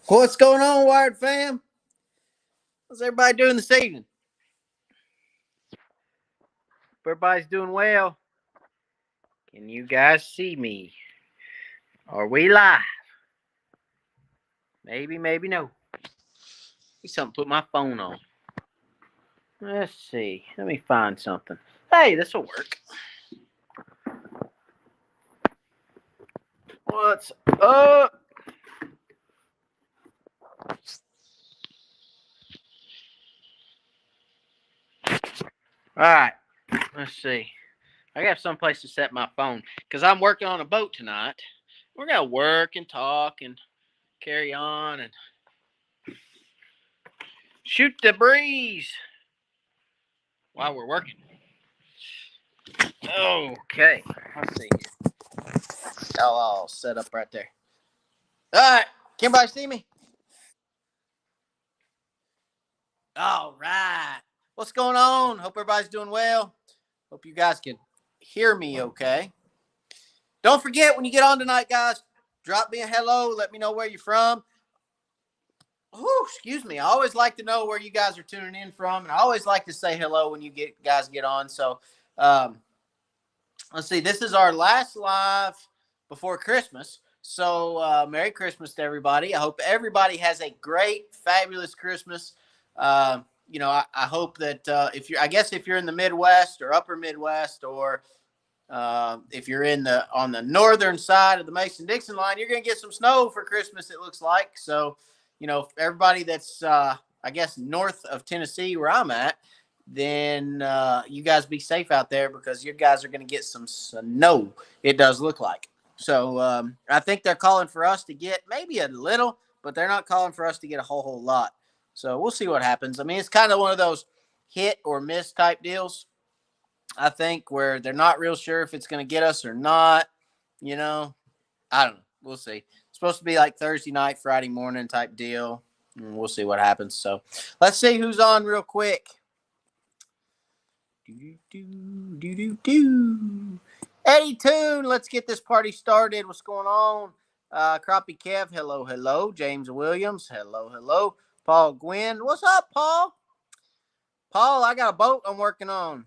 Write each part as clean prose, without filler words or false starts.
What's going on, Wired fam? How's everybody doing this evening? Everybody's doing well. Can you guys see me? Are we live? Maybe, maybe no. Need something to put my phone on. Let's see. Let me find something. Hey, this will work. What's up? Alright, let's see. I got someplace to set my phone because I'm working on a boat tonight. We're going to work and talk and carry on and shoot the breeze while we're working. Okay, let's see. Y'all all set up right there. All right, can everybody see me? All right. What's going on? Hope everybody's doing well. Hope you guys can hear me okay. Don't forget when you get on tonight, guys, drop me a hello. Let me know where you're from. Oh, excuse me. I always like to know where you guys are tuning in from, and I always like to say hello when you guys get on. So, let's see. This is our last live before Christmas. So, Merry Christmas to everybody. I hope everybody has a great, fabulous Christmas. I hope that if you're in the Midwest or Upper Midwest, or if you're on the northern side of the Mason-Dixon line, you're going to get some snow for Christmas. It looks like so. Everybody that's north of Tennessee, where I'm at, then you guys be safe out there because you guys are going to get some snow. It does look like. So I think they're calling for us to get maybe a little, but they're not calling for us to get a whole lot. So we'll see what happens. I mean, it's kind of one of those hit or miss type deals, I think, where they're not real sure if it's going to get us or not. I don't know. We'll see. It's supposed to be like Thursday night, Friday morning type deal. And we'll see what happens. So let's see who's on real quick. Eddie Toon, let's get this party started. What's going on? Crappie Kev, hello, hello. James Williams, hello, hello. Paul Gwynn, what's up, Paul? Paul, I got a boat I'm working on.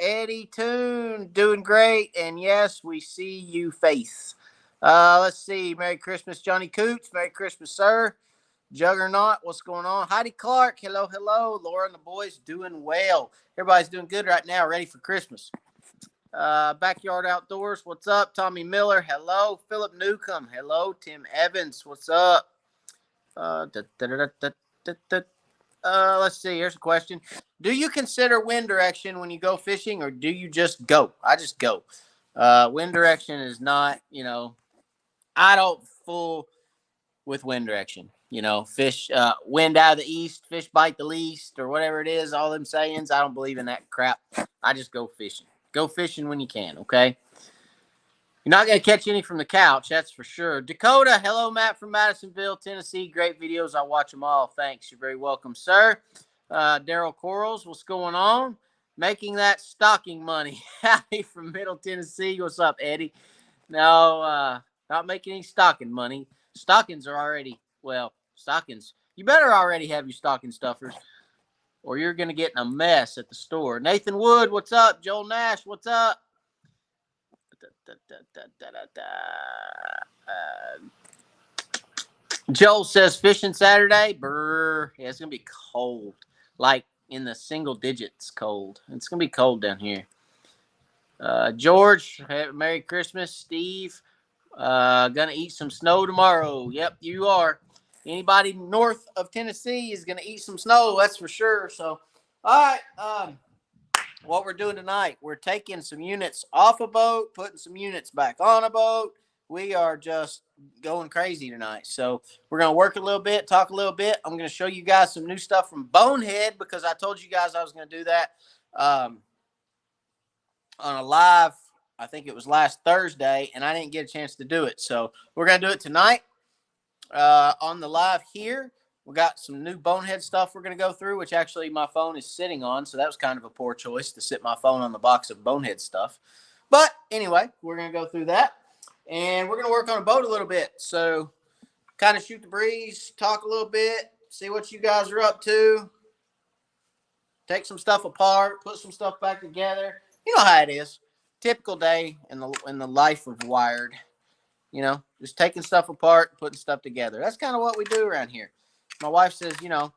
Eddie Toon, doing great. And yes, we see you, Faith. Let's see. Merry Christmas, Johnny Cooch. Merry Christmas, sir. Juggernaut, what's going on? Heidi Clark, hello, hello. Laura and the boys doing well. Everybody's doing good right now, ready for Christmas. Backyard Outdoors, what's up? Tommy Miller, hello. Philip Newcomb, hello. Tim Evans, what's up? Let's see. Here's a question. Do you consider wind direction when you go fishing, or do you just go? I just go. Wind direction is not, I don't fool with wind direction. Fish, wind out of the east, fish bite the least, or whatever it is, all them sayings. I don't believe in that crap. I just go fishing. Go fishing when you can, okay? You're not going to catch any from the couch, that's for sure. Dakota, hello, Matt from Madisonville, Tennessee. Great videos. I watch them all. Thanks. You're very welcome, sir. Daryl Corals, what's going on? Making that stocking money. Howdy from Middle Tennessee. What's up, Eddie? No, not making any stocking money. Stockings are already, stockings. You better already have your stocking stuffers, or you're going to get in a mess at the store. Nathan Wood, what's up? Joel Nash, what's up? Joel says fishing Saturday. Brr. Yeah, it's going to be cold. Like in the single digits cold. It's going to be cold down here. George, Merry Christmas. Steve, gonna eat some snow tomorrow. Yep, you are. Anybody north of Tennessee is gonna eat some snow, that's for sure. So, all right. What we're doing tonight, we're taking some units off a boat, putting some units back on a boat. We are just going crazy tonight. So we're going to work a little bit, talk a little bit. I'm going to show you guys some new stuff from Bonehead, because I told you guys I was going to do that on a live, I think it was last Thursday, and I didn't get a chance to do it. So we're going to do it tonight on the live here. We got some new Bonehead stuff we're going to go through, which actually my phone is sitting on. So that was kind of a poor choice to sit my phone on the box of Bonehead stuff. But anyway, we're going to go through that. And we're going to work on a boat a little bit. So kind of shoot the breeze, talk a little bit, see what you guys are up to, take some stuff apart, put some stuff back together. You know how it is. Typical day in the life of Wired. You know, just taking stuff apart, putting stuff together. That's kind of what we do around here. My wife says, you know,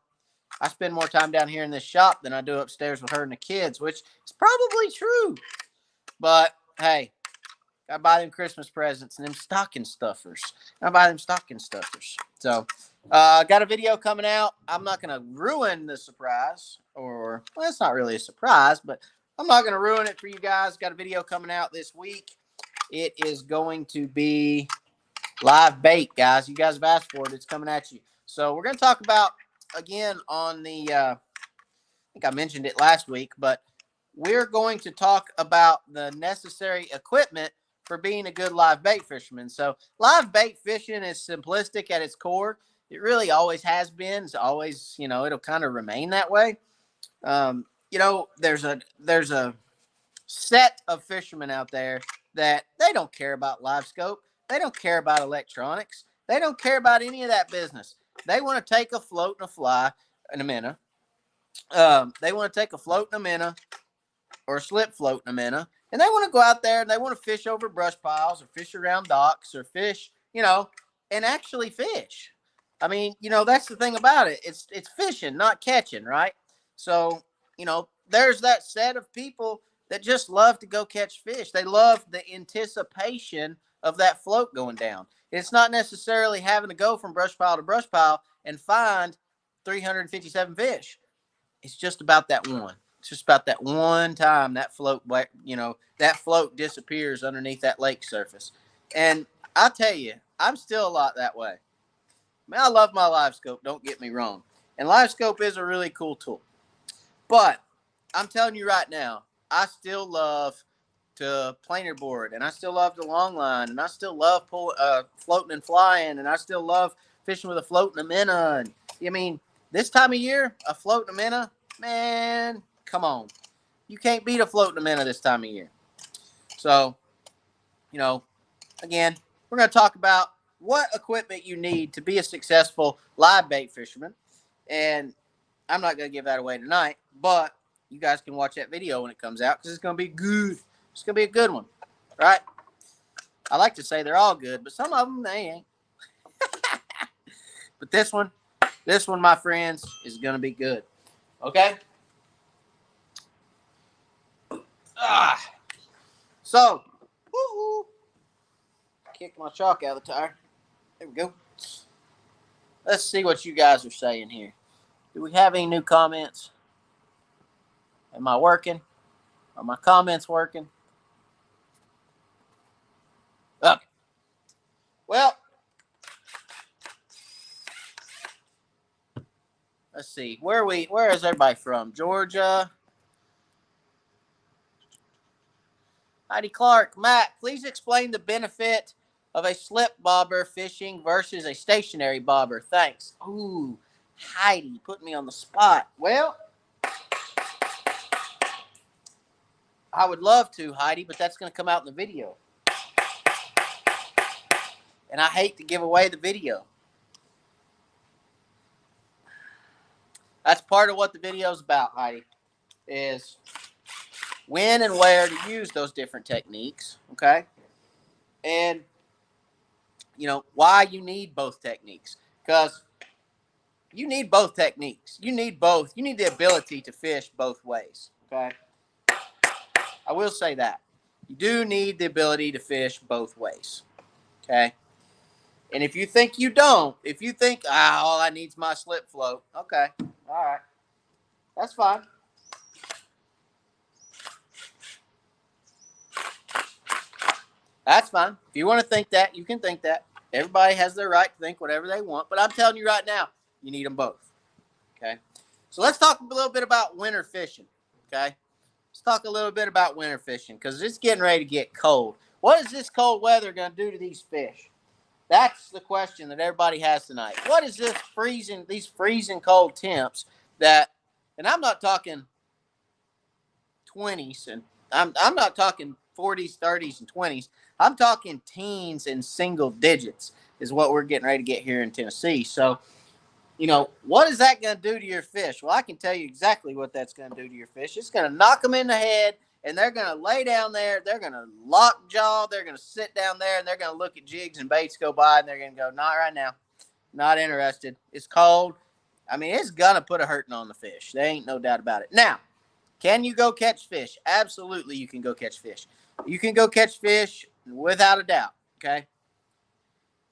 I spend more time down here in this shop than I do upstairs with her and the kids, which is probably true. But hey, gotta buy them Christmas presents and them stocking stuffers. Gotta buy them stocking stuffers. So, got a video coming out. I'm not gonna ruin the surprise, or well, it's not really a surprise, but I'm not gonna ruin it for you guys. Got a video coming out this week. It is going to be live bait, guys. You guys have asked for it. It's coming at you. So we're gonna talk about again on the. I think I mentioned it last week, but we're going to talk about the necessary equipment for being a good live bait fisherman. So live bait fishing is simplistic at its core. It really always has been. It's always, you know, it'll kind of remain that way. You know, there's a set of fishermen out there that they don't care about live scope. They don't care about electronics. They don't care about any of that business. They want to take a float and a fly in a minnow. They want to take a float and a minnow or a slip float and a minnow, and they want to go out there and they want to fish over brush piles or fish around docks or fish, you know, and actually fish. I mean, you know, that's the thing about it. It's fishing, not catching, right? So, you know, there's that set of people that just love to go catch fish. They love the anticipation of that float going down. It's not necessarily having to go from brush pile to brush pile and find 357 fish. It's just about that one. It's just about that one time that float, you know, that float disappears underneath that lake surface. And I'll tell you, I'm still a lot that way. I mean, I love my live scope, don't get me wrong. And live scope is a really cool tool. But I'm telling you right now, I still love to planer board, and I still love the long line, and I still love floating and flying, and I still love fishing with a float and a minnow. And I mean, this time of year, a float and a minnow, man, come on. You can't beat a float and a minnow this time of year. So, you know, again, we're going to talk about what equipment you need to be a successful live bait fisherman. And I'm not going to give that away tonight, but you guys can watch that video when it comes out because it's going to be good. It's going to be a good one, right? I like to say they're all good, but some of them, they ain't. But this one, my friends, is going to be good. Okay? So, kick my chalk out of the tire. There we go. Let's see what you guys are saying here. Do we have any new comments? Am I working? Are my comments working? Okay. Well, let's see. Where is everybody from? Georgia. Heidi Clark. Matt, please explain the benefit of a slip bobber fishing versus a stationary bobber. Thanks. Ooh, Heidi, put me on the spot. Well, I would love to, Heidi, but that's going to come out in the video. And I hate to give away the video. That's part of what the video is about, Heidi, is when and where to use those different techniques, okay? And, you know, why you need both techniques. Because you need both techniques. You need both. You need the ability to fish both ways, okay? I will say that. You do need the ability to fish both ways, okay? And if you think you don't, if you think, all I need is my slip float, okay, all right, that's fine. That's fine. If you want to think that, you can think that. Everybody has their right to think whatever they want. But I'm telling you right now, you need them both. Okay? So let's talk a little bit about winter fishing. Okay? Let's talk a little bit about winter fishing because it's getting ready to get cold. What is this cold weather going to do to these fish? That's the question that everybody has tonight. What is these freezing cold temps that, and I'm not talking 20s, and I'm not talking 40s, 30s, and 20s. I'm talking teens and single digits is what we're getting ready to get here in Tennessee. So, what is that going to do to your fish? Well, I can tell you exactly what that's going to do to your fish. It's going to knock them in the head, and they're going to lay down there. They're going to lock jaw. They're going to sit down there, and they're going to look at jigs and baits go by, and they're going to go, not right now. Not interested. It's cold. I mean, it's going to put a hurting on the fish. There ain't no doubt about it. Now, can you go catch fish? Absolutely, you can go catch fish. You can go catch fish without a doubt, okay?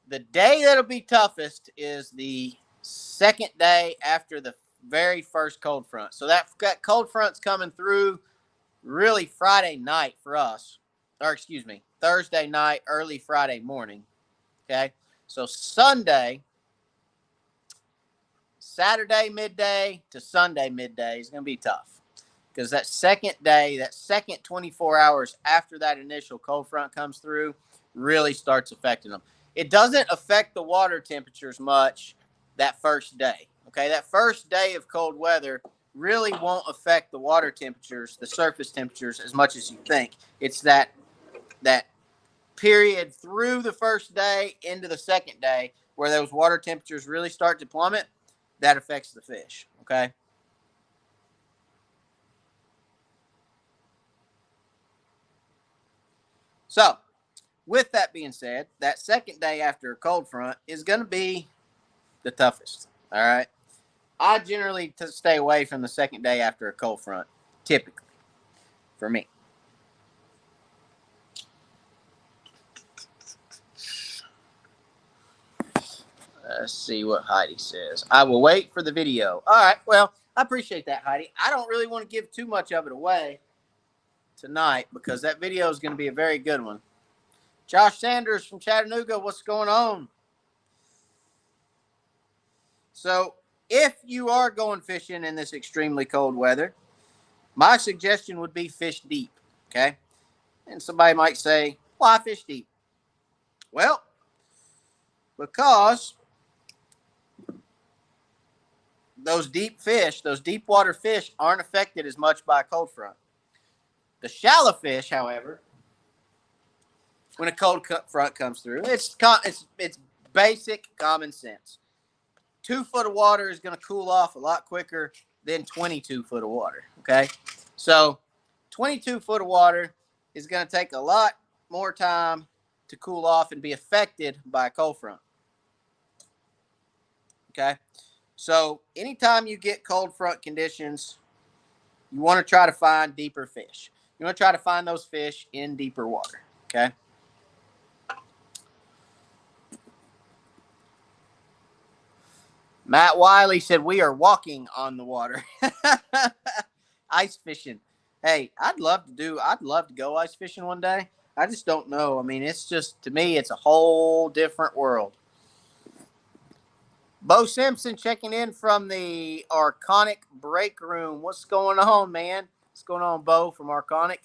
The day that'll be toughest is the second day after the very first cold front. So that cold front's coming through really Friday night for us. Or excuse me, Thursday night, early Friday morning, okay? So Saturday midday to Sunday midday is going to be tough. Because that second day, that second 24 hours after that initial cold front comes through, really starts affecting them. It doesn't affect the water temperatures much that first day. Okay, that first day of cold weather really won't affect the water temperatures, the surface temperatures, as much as you think. It's that period through the first day into the second day where those water temperatures really start to plummet. That affects the fish. Okay. So, with that being said, that second day after a cold front is going to be the toughest. All right. I generally stay away from the second day after a cold front, typically, for me. Let's see what Heidi says. I will wait for the video. All right. Well, I appreciate that, Heidi. I don't really want to give too much of it away tonight because that video is going to be a very good one. Josh Sanders from Chattanooga, what's going on? So, if you are going fishing in this extremely cold weather, my suggestion would be fish deep, okay? And somebody might say, why fish deep? Well, because those deep fish, those deep water fish aren't affected as much by a cold front. The shallow fish, however, when a cold front comes through, it's basic common sense. 2 foot of water is going to cool off a lot quicker than 22 foot of water, okay? So 22 foot of water is going to take a lot more time to cool off and be affected by a cold front, okay? So anytime you get cold front conditions, you want to try to find deeper fish. You want to try to find those fish in deeper water, okay? Matt Wiley said, we are walking on the water. Ice fishing. Hey, I'd love to go ice fishing one day. I just don't know. I mean, it's just, to me, it's a whole different world. Bo Simpson checking in from the Arconic break room. What's going on, man? What's going on, Bo from Arconic?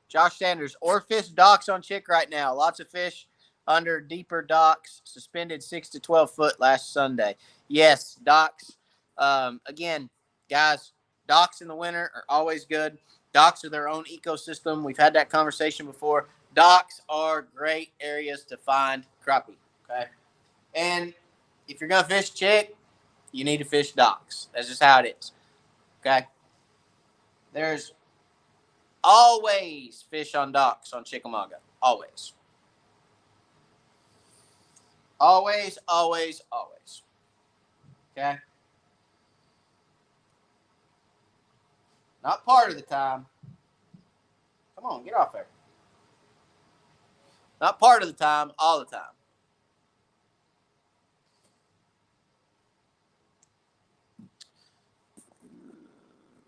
Josh Sanders, Orfish docks on Chick right now. Lots of fish under deeper docks, suspended 6 to 12 foot last Sunday. Yes, docks. Again, guys, docks in the winter are always good. Docks are their own ecosystem. We've had that conversation before. Docks are great areas to find crappie, okay? And if you're going to fish Chick, you need to fish docks. That's just how it is, okay? There's always fish on docks on Chickamauga. Always. Always, always, always. Okay? Not part of the time. Come on, get off there. Not part of the time, all the time.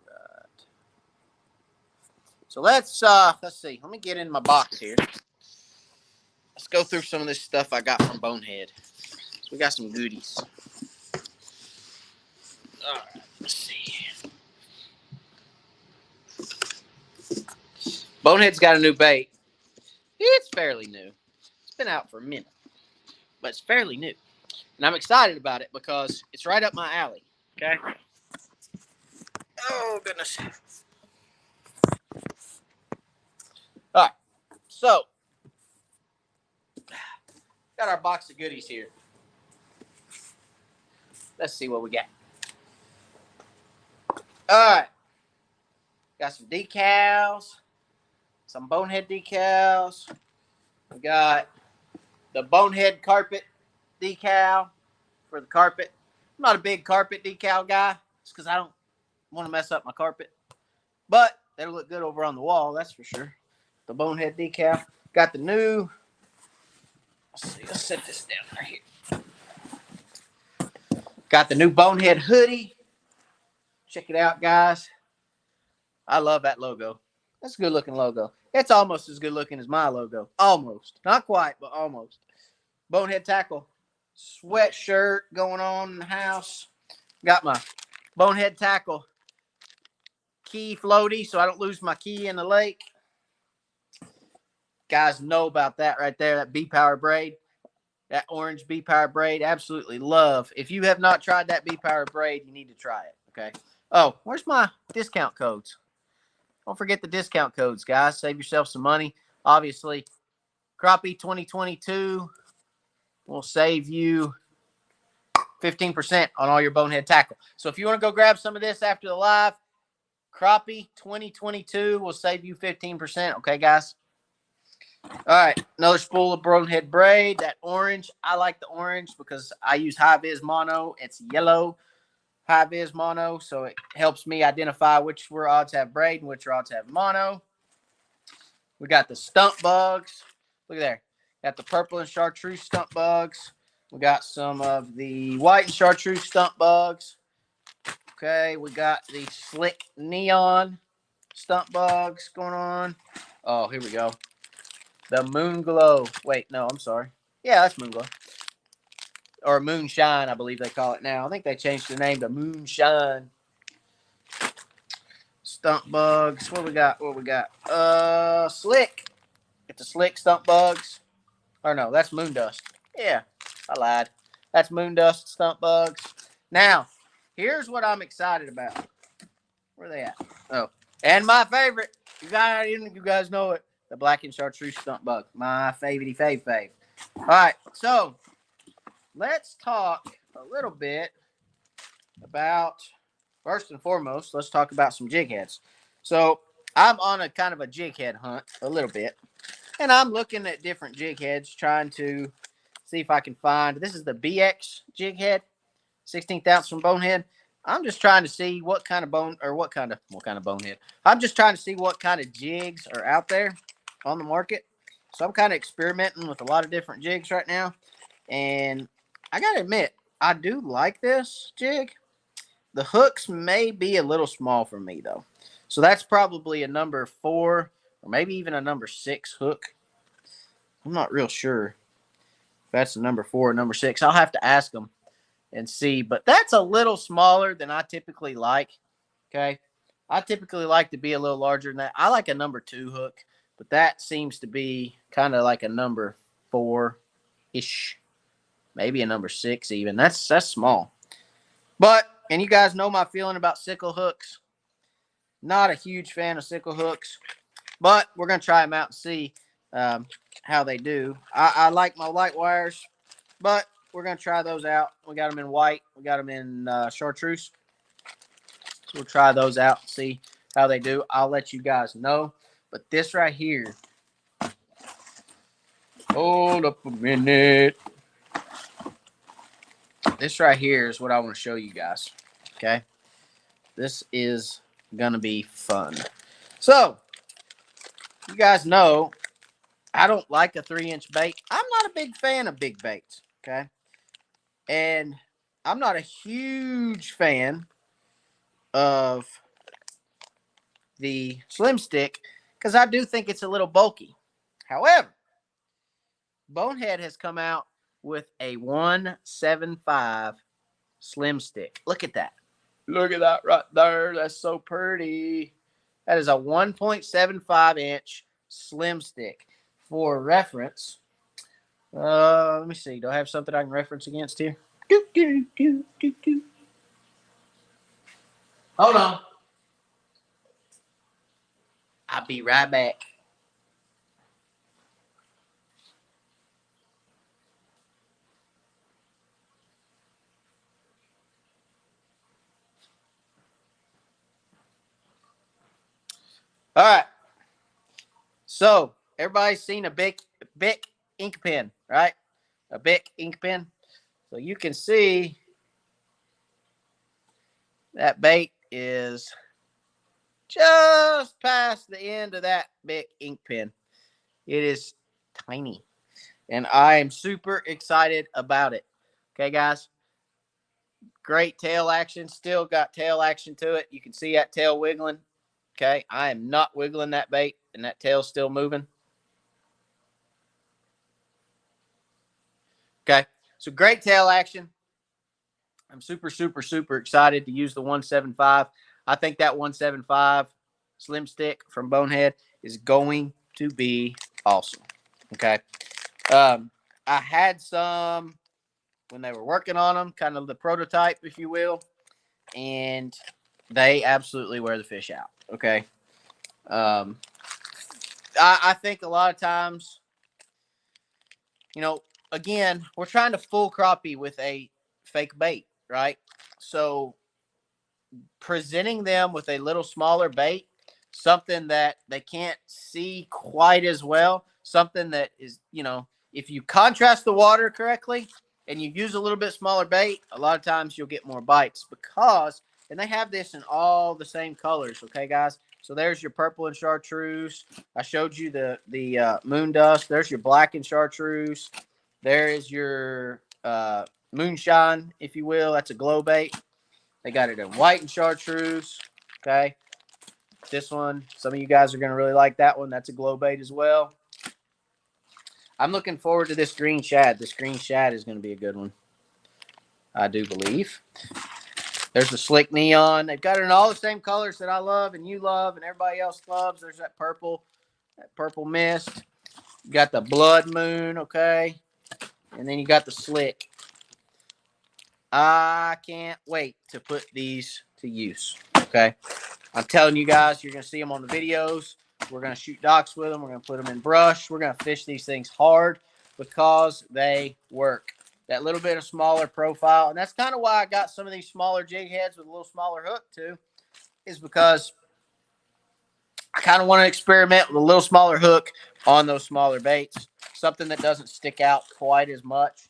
Right. So let's see. Let me get in my box here. Let's go through some of this stuff I got from Bonehead. So we got some goodies. All right, let's see. Bonehead's got a new bait. It's fairly new. It's been out for a minute, but it's fairly new. And I'm excited about it because it's right up my alley. Okay? Oh, goodness. All right. So, got our box of goodies here. Let's see what we got. All right. Got some decals, some Bonehead decals. We got the Bonehead carpet decal for the carpet. I'm not a big carpet decal guy. It's because I don't want to mess up my carpet. But that'll look good over on the wall, that's for sure. The Bonehead decal. Got the new. Let's set this down right here. Got the new Bonehead hoodie. Check it out, guys. I love that logo. That's a good looking logo. It's almost as good looking as my logo. Almost. Not quite, but almost. Bonehead tackle sweatshirt going on in the house. Got my Bonehead tackle key floaty so I don't lose my key in the lake. Guys know about that right there, that B-Power braid. That orange B-Power braid, absolutely love. If you have not tried that B-Power braid, you need to try it, okay? Oh, where's my discount codes? Don't forget the discount codes, guys. Save yourself some money. Obviously, Crappie 2022 will save you 15% on all your Bonehead tackle. So if you want to go grab some of this after the live, Crappie 2022 will save you 15%, okay, guys? All right, another spool of Bonehead braid. That orange, I like the orange because I use high-vis mono. It's yellow high-vis mono, so it helps me identify which rods have braid and which rods have mono. We got the stump bugs. Look at there. Got the purple and chartreuse stump bugs. We got some of the white and chartreuse stump bugs. Okay, we got the slick neon stump bugs going on. Oh, here we go. The moon glow. Wait, no, I'm sorry. Yeah, that's moon glow. Or moonshine, I believe they call it now. I think they changed the name to moonshine. Stump bugs. What we got? Slick. Get the slick stump bugs. Or no, that's moon dust. Yeah, I lied. That's moon dust stump bugs. Now, here's what I'm excited about. Where are they at? Oh, and my favorite. You guys know it. The black and chartreuse stump bug. My fave. All right, so let's talk a little bit about, first and foremost, let's talk about some jig heads. So I'm on a kind of a jig head hunt a little bit. And I'm looking at different jig heads, trying to see if I can find. This is the BX jig head, 16th ounce from Bonehead. I'm just trying to see what kind of bonehead. I'm just trying to see what kind of jigs are out there on the market. So I'm kind of experimenting with a lot of different jigs right now. And I got to admit, I do like this jig. The hooks may be a little small for me, though. So that's probably a number 4 or maybe even a number 6 hook. I'm not real sure if that's a number 4 or number 6. I'll have to ask them and see. But that's a little smaller than I typically like. Okay. I typically like to be a little larger than that. I like a number 2 hook, but that seems to be kind of like a number 4-ish. Maybe a number 6 even. That's small. But, and you guys know my feeling about sickle hooks. Not a huge fan of sickle hooks, but we're going to try them out and see how they do. I like my light wires, but we're going to try those out. We got them in white. We got them in chartreuse. So we'll try those out and see how they do. I'll let you guys know. But this right here. Hold up a minute. This right here is what I want to show you guys. Okay. This is going to be fun. So, you guys know I don't like a 3-inch bait. I'm not a big fan of big baits. Okay. And I'm not a huge fan of the slim stick because I do think it's a little bulky. However, Bonehead has come out with a 175 slim stick. Look at that. Look at that right there. That's so pretty. That is a 1.75 inch slim stick. For reference, let me see. Do I have something I can reference against here? Hold on. I'll be right back. All right. So everybody's seen a Bic ink pen, right? A Bic ink pen. So you can see that bait is just past the end of that Bic ink pen. It is tiny, and I am super excited about it. Okay, guys. Great tail action. Still got tail action to it. You can see that tail wiggling. Okay, I am not wiggling that bait, and that tail's still moving. Okay, so great tail action. I'm super, super, super excited to use the 175. I think that 175 slim stick from Bonehead is going to be awesome. Okay. I had some when they were working on them, kind of the prototype, if you will, and they absolutely wear the fish out. Okay. Um, I think a lot of times, you know, again, we're trying to full crappie with a fake bait, right? So presenting them with a little smaller bait, something that they can't see quite as well, something that is, if you contrast the water correctly and you use a little bit smaller bait, a lot of times you'll get more bites because, and they have this in all the same colors, okay, guys? So there's your purple and chartreuse. I showed you the moon dust. There's your black and chartreuse. There is your moonshine, if you will. That's a glow bait. They got it in white and chartreuse. Okay. This one, some of you guys are going to really like that one. That's a glow bait as well. I'm looking forward to this green shad. This green shad is going to be a good one, I do believe. There's the slick neon. They've got it in all the same colors that I love and you love and everybody else loves. There's that purple mist. You got the blood moon, okay? And then you got the slick. I can't wait to put these to use, okay? I'm telling you guys, you're going to see them on the videos. We're going to shoot docks with them. We're going to put them in brush. We're going to fish these things hard because they work. That little bit of smaller profile, and that's kind of why I got some of these smaller jig heads with a little smaller hook too, is because I kind of want to experiment with a little smaller hook on those smaller baits, something that doesn't stick out quite as much.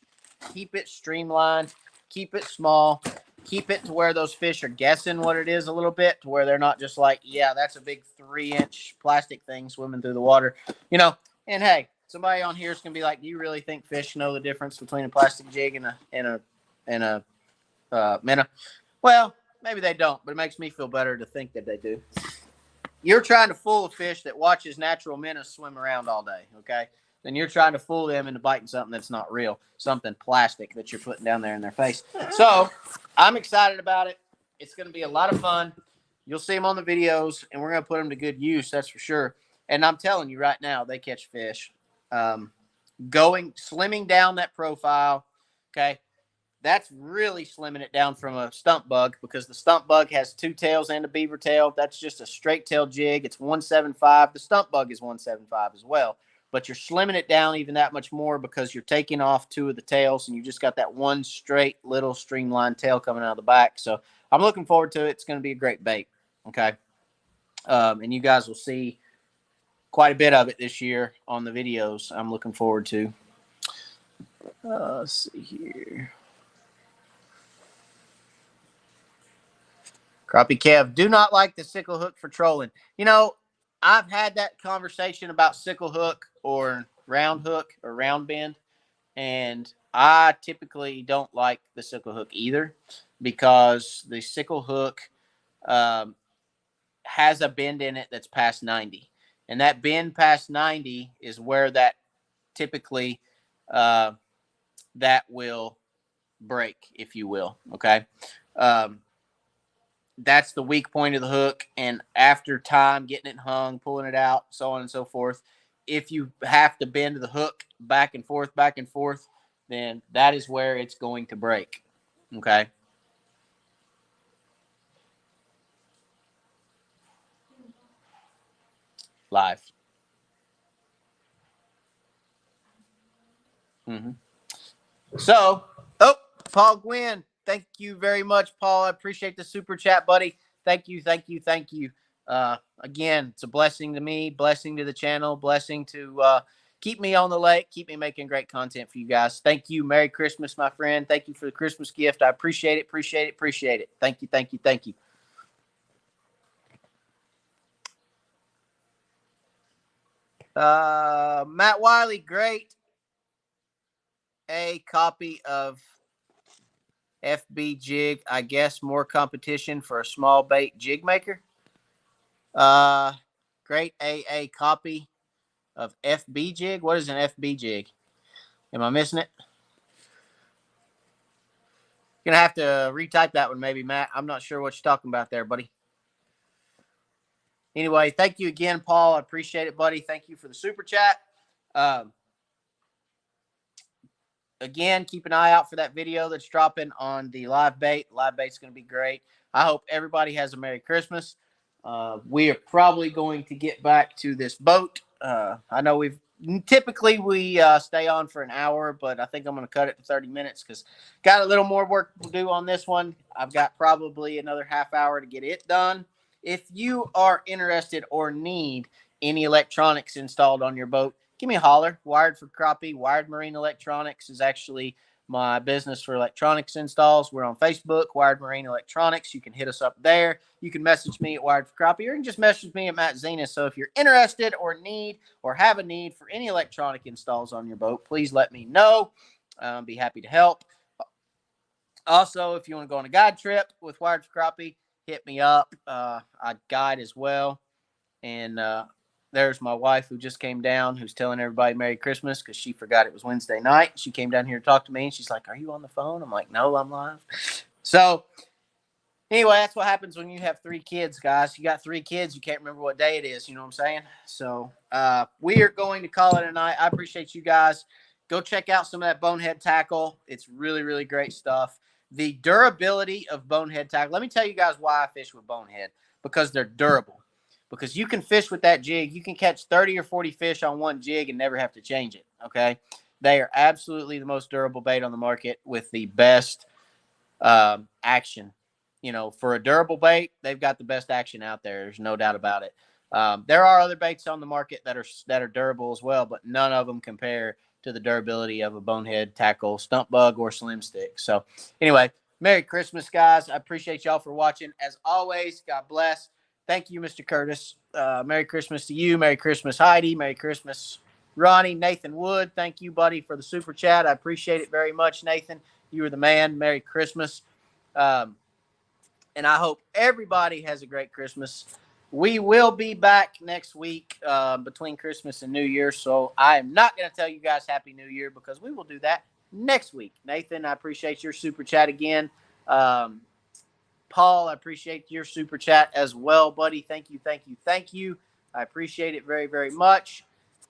Keep it streamlined, keep it small, keep it to where those fish are guessing what it is a little bit, to where they're not just like, yeah, that's a big 3-inch plastic thing swimming through the water, And hey, somebody on here is gonna be like, do you really think fish know the difference between a plastic jig and a minnow? Well, maybe they don't, but it makes me feel better to think that they do. You're trying to fool a fish that watches natural minnows swim around all day, okay? Then you're trying to fool them into biting something that's not real, something plastic that you're putting down there in their face. So I'm excited about it. It's going to be a lot of fun. You'll see them on the videos, and we're going to put them to good use, that's for sure. And I'm telling you right now, they catch fish. Slimming down that profile, okay? That's really slimming it down from a stump bug, because the stump bug has 2 tails and a beaver tail. That's just a straight tail jig. It's 175. The stump bug is 175 as well. But you're slimming it down even that much more because you're taking off 2 of the tails and you just got that one straight little streamlined tail coming out of the back. So I'm looking forward to it. It's going to be a great bait. Okay. And you guys will see quite a bit of it this year on the videos. I'm looking forward to. Let's see here. Crappie Kev, do not like the sickle hook for trolling. I've had that conversation about sickle hook or round hook or round bend, and I typically don't like the sickle hook either, because the sickle hook has a bend in it that's past 90. And that bend past 90 is where that typically that will break, if you will. Okay. That's the weak point of the hook. And after time, getting it hung, pulling it out, so on and so forth, if you have to bend the hook back and forth, then that is where it's going to break. Okay. Live. Mm-hmm. So, Paul Gwynn, thank you very much, Paul. I appreciate the super chat, buddy. Thank you. Again, it's a blessing to me, blessing to the channel, blessing to keep me on the lake, keep me making great content for you guys. Thank you. Merry Christmas, my friend. Thank you for the Christmas gift. I appreciate it, appreciate it, appreciate it. Thank you, thank you, thank you. Matt Wiley, great. A copy of FB Jig, I guess more competition for a small bait jig maker. Great AA copy of FB Jig. What is an FB Jig? Am I missing it? Gonna have to retype that one, maybe, Matt. I'm not sure what you're talking about there, buddy. Anyway, thank you again, Paul. I appreciate it, buddy. Thank you for the super chat. Um, Again, keep an eye out for that video that's dropping on the live bait. Live bait's going to be great. I hope everybody has a Merry Christmas. We are probably going to get back to this boat. I know we stay on for an hour, but I think I'm going to cut it to 30 minutes because got a little more work to do on this one. I've got probably another half hour to get it done. If you are interested or need any electronics installed on your boat, give me a holler. Wired for Crappie, Wired Marine Electronics is actually my business for electronics installs. We're on Facebook, Wired Marine Electronics. You can hit us up there. You can message me at Wired for Crappie, or you can just message me at Matt Zenas. So if you're interested or need or have a need for any electronic installs on your boat, please let me know. I'll be happy to help. Also, if you want to go on a guide trip with Wired for Crappie, hit me up. I guide as well. And there's my wife who just came down, who's telling everybody Merry Christmas because she forgot it was Wednesday night. She came down here to talk to me, and she's like, "Are you on the phone?" I'm like, "No, I'm live." So anyway, that's what happens when you have 3 kids, guys. You got 3 kids, you can't remember what day it is. You know what I'm saying? So we are going to call it a night. I appreciate you guys. Go check out some of that Bonehead tackle. It's really, really great stuff. The durability of Bonehead tackle. Let me tell you guys why I fish with Bonehead. Because they're durable. Because you can fish with that jig. You can catch 30 or 40 fish on one jig and never have to change it. Okay? They are absolutely the most durable bait on the market with the best action. You know, for a durable bait, they've got the best action out there. There's no doubt about it. There are other baits on the market that are durable as well, but none of them compare to the durability of a Bonehead tackle, stump bug, or slim stick. So, anyway, Merry Christmas, guys. I appreciate y'all for watching. As always, God bless. Thank you, Mr. Curtis. Merry Christmas to you. Merry Christmas, Heidi. Merry Christmas, Ronnie. Nathan Wood. Thank you, buddy, for the super chat. I appreciate it very much, Nathan. You are the man. Merry Christmas. And I hope everybody has a great Christmas. We will be back next week between Christmas and New Year. So I am not going to tell you guys Happy New Year because we will do that next week. Nathan, I appreciate your super chat again. Paul, I appreciate your super chat as well, buddy. Thank you, thank you, thank you. I appreciate it very, very much.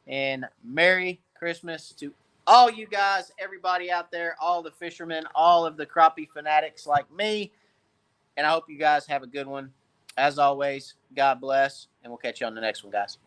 And Merry Christmas to all you guys, everybody out there, all the fishermen, all of the crappie fanatics like me. And I hope you guys have a good one. As always, God bless, and we'll catch you on the next one, guys.